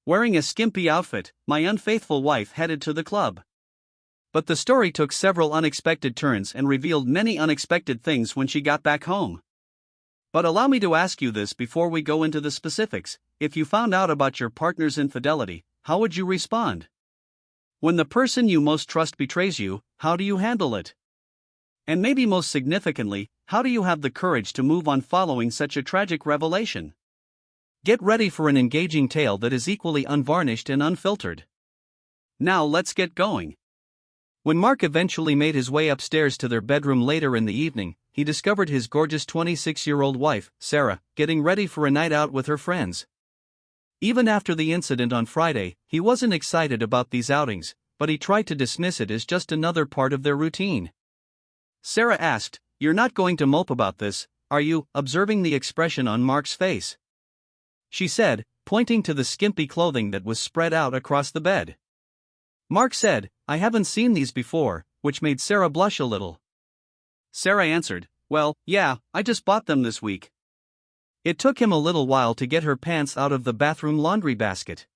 Wearing a skimpy outfit, my unfaithful wife headed to the club. But the story took several unexpected turns and revealed many unexpected things when she got back home. But allow me to ask you this before we go into the specifics: if you found out about your partner's infidelity, how would you respond? When the person you most trust betrays you, how do you handle it? And maybe most significantly, how do you have the courage to move on following such a tragic revelation? Get ready for an engaging tale that is equally unvarnished and unfiltered. Now let's get going. When Mark eventually made his way upstairs to their bedroom later in the evening, he discovered his gorgeous 26-year-old wife, Sarah, getting ready for a night out with her friends. Even after the incident on Friday, he wasn't excited about these outings, but he tried to dismiss it as just another part of their routine. Sarah asked, "You're not going to mope about this, are you?" observing the expression on Mark's face. She said, pointing to the skimpy clothing that was spread out across the bed. Mark said, "I haven't seen these before," which made Sarah blush a little. Sarah answered, "Well, yeah, I just bought them this week." It took him a little while to get her pants out of the bathroom laundry basket.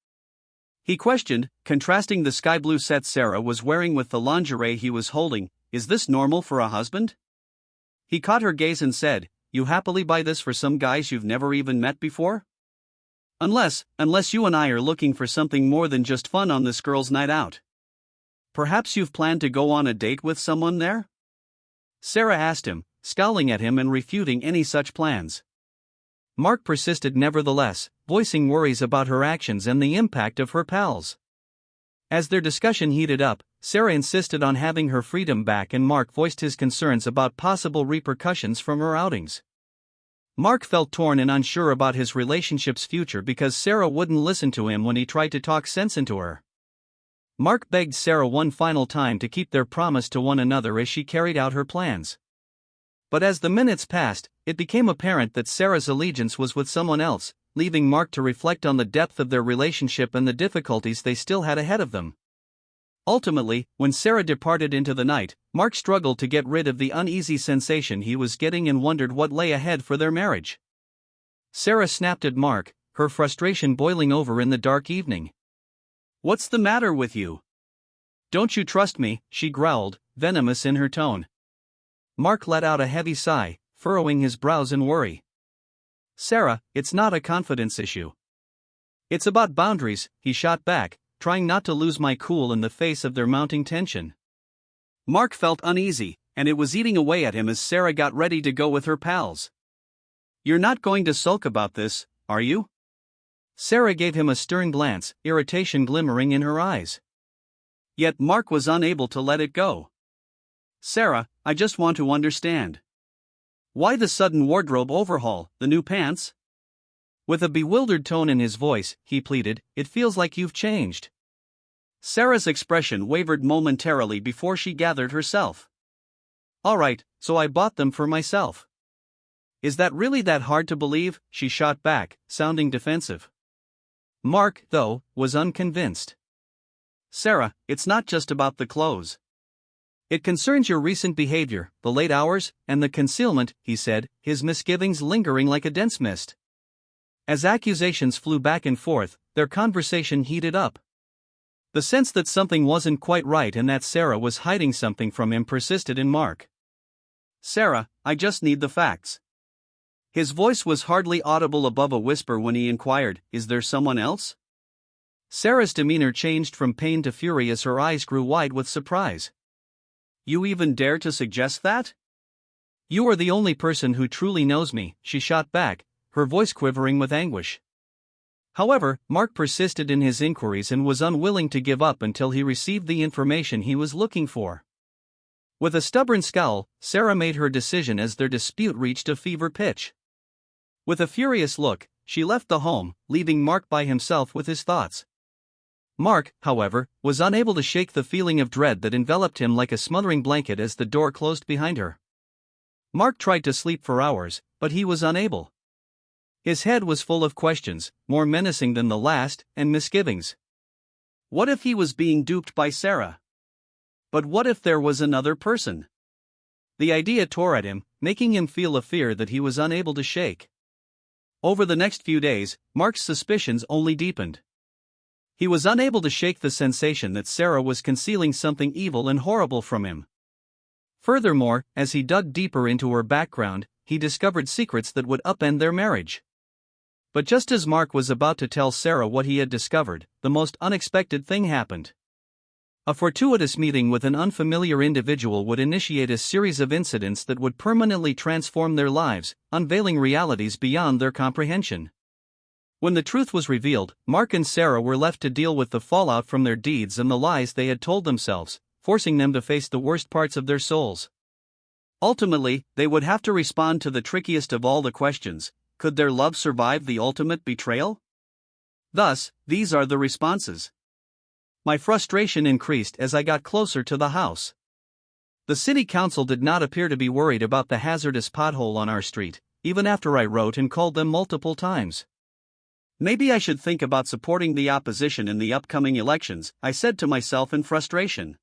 He questioned, contrasting the sky blue set Sarah was wearing with the lingerie he was holding, "Is this normal for a husband?" He caught her gaze and said, "You happily buy this for some guys you've never even met before? Unless you and I are looking for something more than just fun on this girl's night out. Perhaps you've planned to go on a date with someone there?" Sarah asked him, scowling at him and refuting any such plans. Mark persisted nevertheless, voicing worries about her actions and the impact of her pals. As their discussion heated up, Sarah insisted on having her freedom back and Mark voiced his concerns about possible repercussions from her outings. Mark felt torn and unsure about his relationship's future because Sarah wouldn't listen to him when he tried to talk sense into her. Mark begged Sarah one final time to keep their promise to one another as she carried out her plans. But as the minutes passed, it became apparent that Sarah's allegiance was with someone else, leaving Mark to reflect on the depth of their relationship and the difficulties they still had ahead of them. Ultimately, when Sarah departed into the night, Mark struggled to get rid of the uneasy sensation he was getting and wondered what lay ahead for their marriage. Sarah snapped at Mark, her frustration boiling over in the dark evening. "What's the matter with you? Don't you trust me?" she growled, venomous in her tone. Mark let out a heavy sigh, furrowing his brows in worry. "Sarah, it's not a confidence issue. It's about boundaries," he shot back, trying not to lose my cool in the face of their mounting tension. Mark felt uneasy, and it was eating away at him as Sarah got ready to go with her pals. "You're not going to sulk about this, are you?" Sarah gave him a stern glance, irritation glimmering in her eyes. Yet Mark was unable to let it go. "Sarah, I just want to understand. Why the sudden wardrobe overhaul, the new pants?" With a bewildered tone in his voice, he pleaded, "It feels like you've changed." Sarah's expression wavered momentarily before she gathered herself. "All right, so I bought them for myself. Is that really that hard to believe?" she shot back, sounding defensive. Mark, though, was unconvinced. "Sarah, it's not just about the clothes. It concerns your recent behavior, the late hours, and the concealment," he said, his misgivings lingering like a dense mist. As accusations flew back and forth, their conversation heated up. The sense that something wasn't quite right and that Sarah was hiding something from him persisted in Mark. "Sarah, I just need the facts." His voice was hardly audible above a whisper when he inquired, "Is there someone else?" Sarah's demeanor changed from pain to fury as her eyes grew wide with surprise. "You even dare to suggest that?" "You are the only person who truly knows me," she shot back, her voice quivering with anguish. However, Mark persisted in his inquiries and was unwilling to give up until he received the information he was looking for. With a stubborn scowl, Sarah made her decision as their dispute reached a fever pitch. With a furious look, she left the home, leaving Mark by himself with his thoughts. Mark, however, was unable to shake the feeling of dread that enveloped him like a smothering blanket as the door closed behind her. Mark tried to sleep for hours, but he was unable. His head was full of questions, more menacing than the last, and misgivings. What if he was being duped by Sarah? But what if there was another person? The idea tore at him, making him feel a fear that he was unable to shake. Over the next few days, Mark's suspicions only deepened. He was unable to shake the sensation that Sarah was concealing something evil and horrible from him. Furthermore, as he dug deeper into her background, he discovered secrets that would upend their marriage. But just as Mark was about to tell Sarah what he had discovered, the most unexpected thing happened. A fortuitous meeting with an unfamiliar individual would initiate a series of incidents that would permanently transform their lives, unveiling realities beyond their comprehension. When the truth was revealed, Mark and Sarah were left to deal with the fallout from their deeds and the lies they had told themselves, forcing them to face the worst parts of their souls. Ultimately, they would have to respond to the trickiest of all the questions: could their love survive the ultimate betrayal? Thus, these are the responses. My frustration increased as I got closer to the house. The city council did not appear to be worried about the hazardous pothole on our street, even after I wrote and called them multiple times. Maybe I should think about supporting the opposition in the upcoming elections, I said to myself in frustration.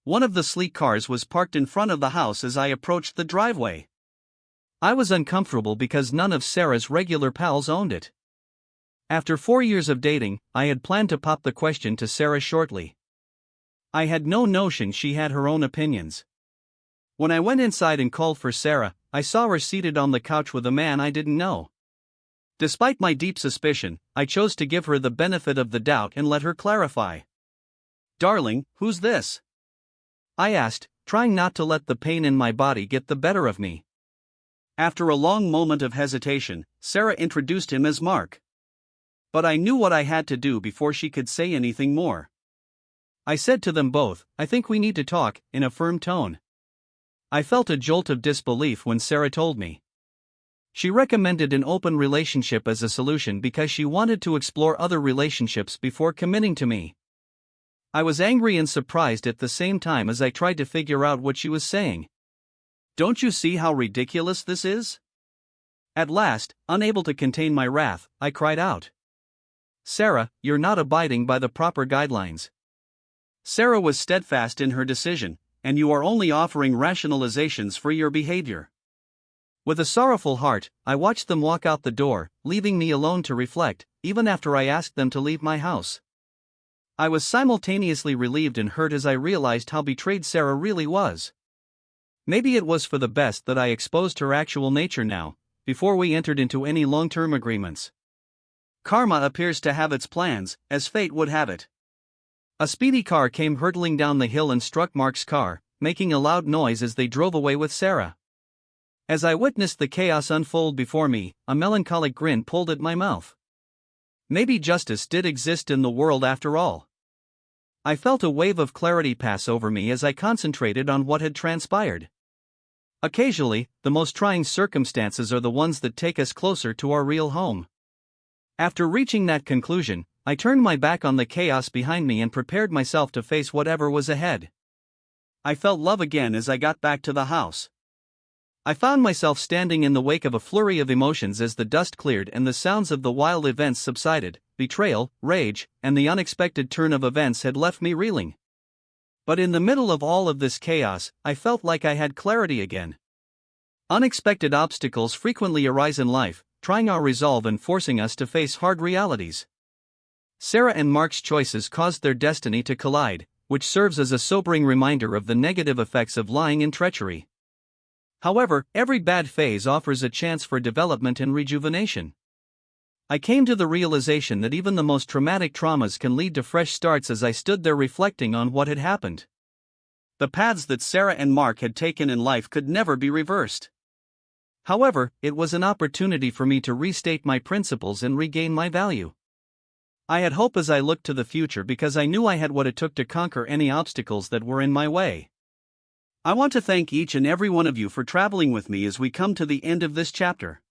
One of the sleek cars was parked in front of the house as I approached the driveway. I was uncomfortable because none of Sarah's regular pals owned it. After 4 years of dating, I had planned to pop the question to Sarah shortly. I had no notion she had her own opinions. When I went inside and called for Sarah, I saw her seated on the couch with a man I didn't know. Despite my deep suspicion, I chose to give her the benefit of the doubt and let her clarify. "Darling, who's this?" I asked, trying not to let the pain in my body get the better of me. After a long moment of hesitation, Sarah introduced him as Mark. But I knew what I had to do before she could say anything more. I said to them both, "I think we need to talk," in a firm tone. I felt a jolt of disbelief when Sarah told me. She recommended an open relationship as a solution because she wanted to explore other relationships before committing to me. I was angry and surprised at the same time as I tried to figure out what she was saying. "Don't you see how ridiculous this is?" At last, unable to contain my wrath, I cried out. "Sarah, you're not abiding by the proper guidelines." Sarah was steadfast in her decision, "And you are only offering rationalizations for your behavior." With a sorrowful heart, I watched them walk out the door, leaving me alone to reflect, even after I asked them to leave my house. I was simultaneously relieved and hurt as I realized how betrayed Sarah really was. Maybe it was for the best that I exposed her actual nature now, before we entered into any long-term agreements. Karma appears to have its plans, as fate would have it. A speedy car came hurtling down the hill and struck Mark's car, making a loud noise as they drove away with Sarah. As I witnessed the chaos unfold before me, a melancholic grin pulled at my mouth. Maybe justice did exist in the world after all. I felt a wave of clarity pass over me as I concentrated on what had transpired. Occasionally, the most trying circumstances are the ones that take us closer to our real home. After reaching that conclusion, I turned my back on the chaos behind me and prepared myself to face whatever was ahead. I felt love again as I got back to the house. I found myself standing in the wake of a flurry of emotions as the dust cleared and the sounds of the wild events subsided. Betrayal, rage, and the unexpected turn of events had left me reeling. But in the middle of all of this chaos, I felt like I had clarity again. Unexpected obstacles frequently arise in life, trying our resolve and forcing us to face hard realities. Sarah and Mark's choices caused their destiny to collide, which serves as a sobering reminder of the negative effects of lying and treachery. However, every bad phase offers a chance for development and rejuvenation. I came to the realization that even the most traumatic traumas can lead to fresh starts as I stood there reflecting on what had happened. The paths that Sarah and Mark had taken in life could never be reversed. However, it was an opportunity for me to restate my principles and regain my value. I had hope as I looked to the future because I knew I had what it took to conquer any obstacles that were in my way. I want to thank each and every one of you for traveling with me as we come to the end of this chapter.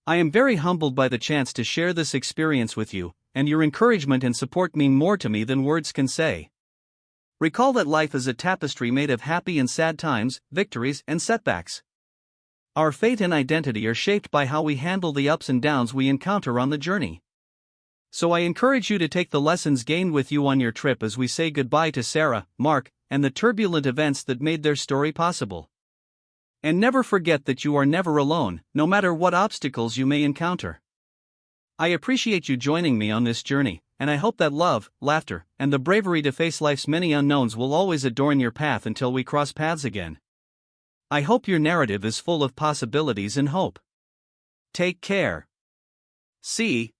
I am very humbled by the chance to share this experience with you, and your encouragement and support mean more to me than words can say. Recall that life is a tapestry made of happy and sad times, victories and setbacks. Our fate and identity are shaped by how we handle the ups and downs we encounter on the journey. So I encourage you to take the lessons gained with you on your trip as we say goodbye to Sarah, Mark, and the turbulent events that made their story possible. And never forget that you are never alone, no matter what obstacles you may encounter. I appreciate you joining me on this journey, and I hope that love, laughter, and the bravery to face life's many unknowns will always adorn your path until we cross paths again. I hope your narrative is full of possibilities and hope. Take care. See